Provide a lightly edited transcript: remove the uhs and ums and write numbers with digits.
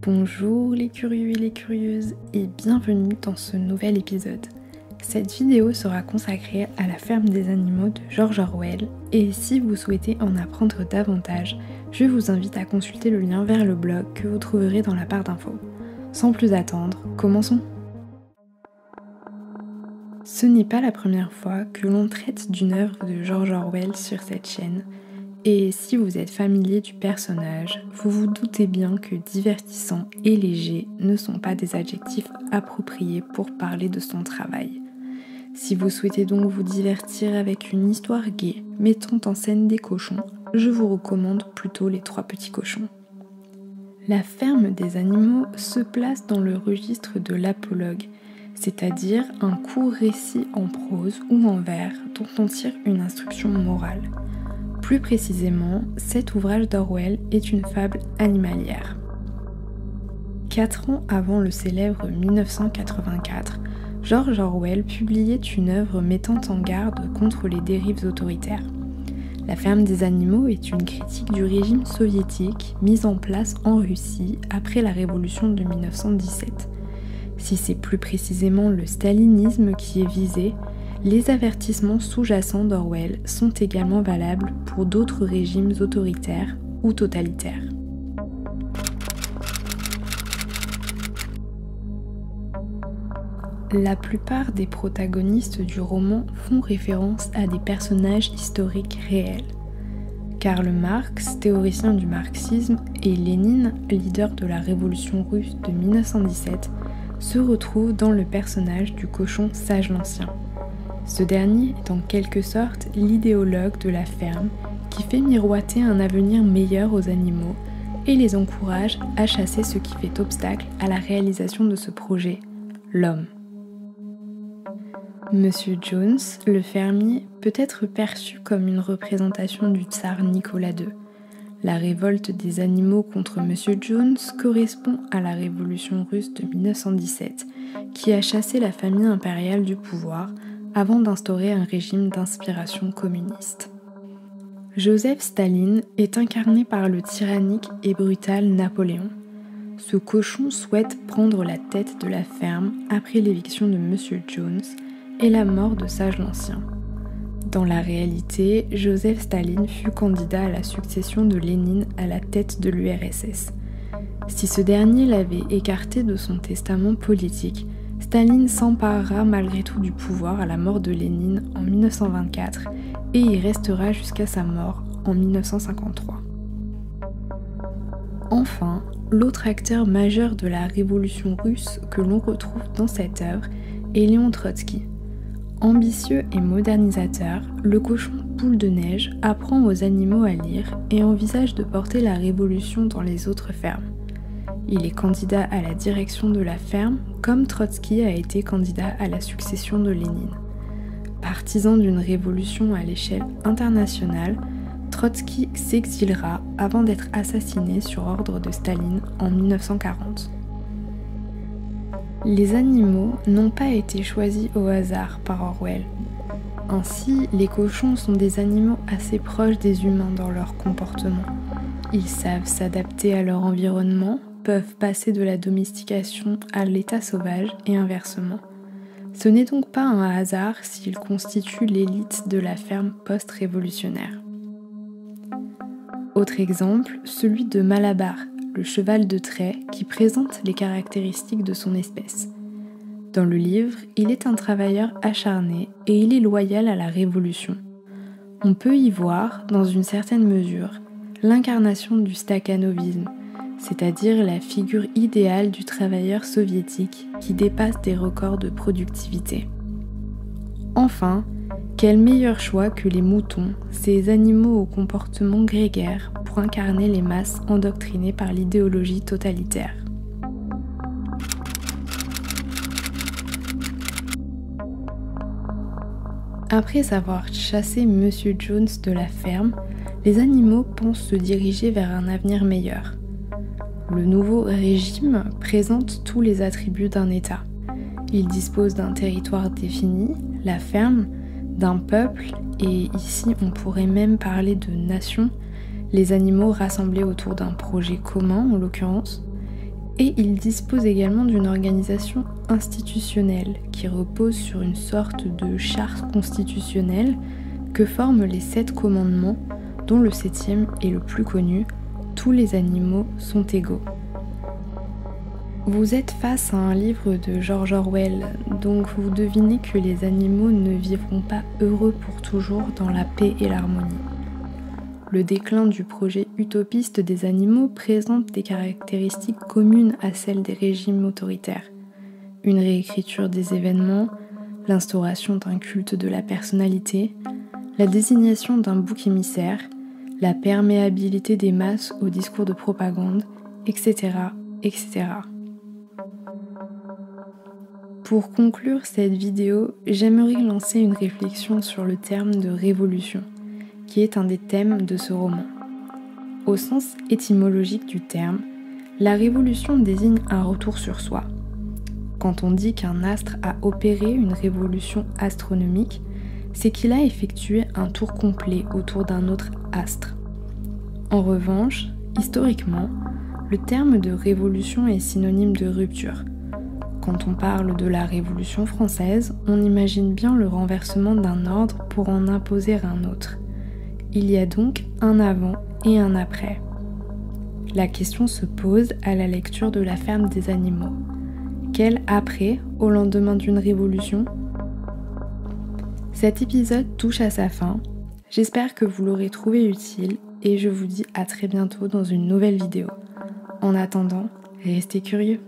Bonjour les curieux et les curieuses et bienvenue dans ce nouvel épisode. Cette vidéo sera consacrée à La ferme des animaux de George Orwell et si vous souhaitez en apprendre davantage, je vous invite à consulter le lien vers le blog que vous trouverez dans la barre d'infos. Sans plus attendre, commençons. Ce n'est pas la première fois que l'on traite d'une œuvre de George Orwell sur cette chaîne. Et si vous êtes familier du personnage, vous vous doutez bien que divertissant et léger ne sont pas des adjectifs appropriés pour parler de son travail. Si vous souhaitez donc vous divertir avec une histoire gaie mettant en scène des cochons, je vous recommande plutôt Les Trois Petits Cochons. La ferme des animaux se place dans le registre de l'apologue, c'est-à-dire un court récit en prose ou en vers dont on tire une instruction morale. Plus précisément, cet ouvrage d'Orwell est une fable animalière. 4 ans avant le célèbre 1984, George Orwell publiait une œuvre mettant en garde contre les dérives autoritaires. La ferme des animaux est une critique du régime soviétique mis en place en Russie après la révolution de 1917. Si c'est plus précisément le stalinisme qui est visé, les avertissements sous-jacents d'Orwell sont également valables pour d'autres régimes autoritaires ou totalitaires. La plupart des protagonistes du roman font référence à des personnages historiques réels. Karl Marx, théoricien du marxisme, et Lénine, leader de la révolution russe de 1917, se retrouvent dans le personnage du cochon Sage l'Ancien. Ce dernier est en quelque sorte l'idéologue de la ferme qui fait miroiter un avenir meilleur aux animaux et les encourage à chasser ce qui fait obstacle à la réalisation de ce projet, l'homme. Monsieur Jones, le fermier, peut être perçu comme une représentation du tsar Nicolas II. La révolte des animaux contre Monsieur Jones correspond à la révolution russe de 1917 qui a chassé la famille impériale du pouvoir avant d'instaurer un régime d'inspiration communiste. Joseph Staline est incarné par le tyrannique et brutal Napoléon. Ce cochon souhaite prendre la tête de la ferme après l'éviction de Monsieur Jones et la mort de Sage l'Ancien. Dans la réalité, Joseph Staline fut candidat à la succession de Lénine à la tête de l'URSS. Si ce dernier l'avait écarté de son testament politique, Staline s'emparera malgré tout du pouvoir à la mort de Lénine en 1924 et y restera jusqu'à sa mort en 1953. Enfin, l'autre acteur majeur de la révolution russe que l'on retrouve dans cette œuvre est Léon Trotsky. Ambitieux et modernisateur, le cochon boule de neige apprend aux animaux à lire et envisage de porter la révolution dans les autres fermes. Il est candidat à la direction de la ferme, comme Trotsky a été candidat à la succession de Lénine. Partisan d'une révolution à l'échelle internationale, Trotsky s'exilera avant d'être assassiné sur ordre de Staline en 1940. Les animaux n'ont pas été choisis au hasard par Orwell. Ainsi, les cochons sont des animaux assez proches des humains dans leur comportement. Ils savent s'adapter à leur environnement, peuvent passer de la domestication à l'état sauvage et inversement. Ce n'est donc pas un hasard s'ils constituent l'élite de la ferme post-révolutionnaire. Autre exemple, celui de Malabar, le cheval de trait qui présente les caractéristiques de son espèce. Dans le livre, il est un travailleur acharné et il est loyal à la Révolution. On peut y voir, dans une certaine mesure, l'incarnation du stakhanovisme, c'est-à-dire la figure idéale du travailleur soviétique qui dépasse des records de productivité. Enfin, quel meilleur choix que les moutons, ces animaux au comportement grégaire, pour incarner les masses endoctrinées par l'idéologie totalitaire. Après avoir chassé Monsieur Jones de la ferme, les animaux pensent se diriger vers un avenir meilleur. Le nouveau régime présente tous les attributs d'un État. Il dispose d'un territoire défini, la ferme, d'un peuple, et ici on pourrait même parler de nation, les animaux rassemblés autour d'un projet commun en l'occurrence, Et il dispose également d'une organisation institutionnelle qui repose sur une sorte de charte constitutionnelle que forment les 7 commandements, dont le 7e est le plus connu, tous les animaux sont égaux. Vous êtes face à un livre de George Orwell, donc vous devinez que les animaux ne vivront pas heureux pour toujours dans la paix et l'harmonie. Le déclin du projet utopiste des animaux présente des caractéristiques communes à celles des régimes autoritaires. Une réécriture des événements, l'instauration d'un culte de la personnalité, la désignation d'un bouc émissaire, la perméabilité des masses au discours de propagande, etc., etc. Pour conclure cette vidéo, j'aimerais lancer une réflexion sur le terme de révolution, qui est un des thèmes de ce roman. Au sens étymologique du terme, la révolution désigne un retour sur soi. Quand on dit qu'un astre a opéré une révolution astronomique, c'est qu'il a effectué un tour complet autour d'un autre astre. En revanche, historiquement, le terme de révolution est synonyme de rupture. Quand on parle de la Révolution française, on imagine bien le renversement d'un ordre pour en imposer un autre. Il y a donc un avant et un après. La question se pose à la lecture de La ferme des animaux. Quel après au lendemain d'une révolution ? Cet épisode touche à sa fin. J'espère que vous l'aurez trouvé utile et je vous dis à très bientôt dans une nouvelle vidéo. En attendant, restez curieux.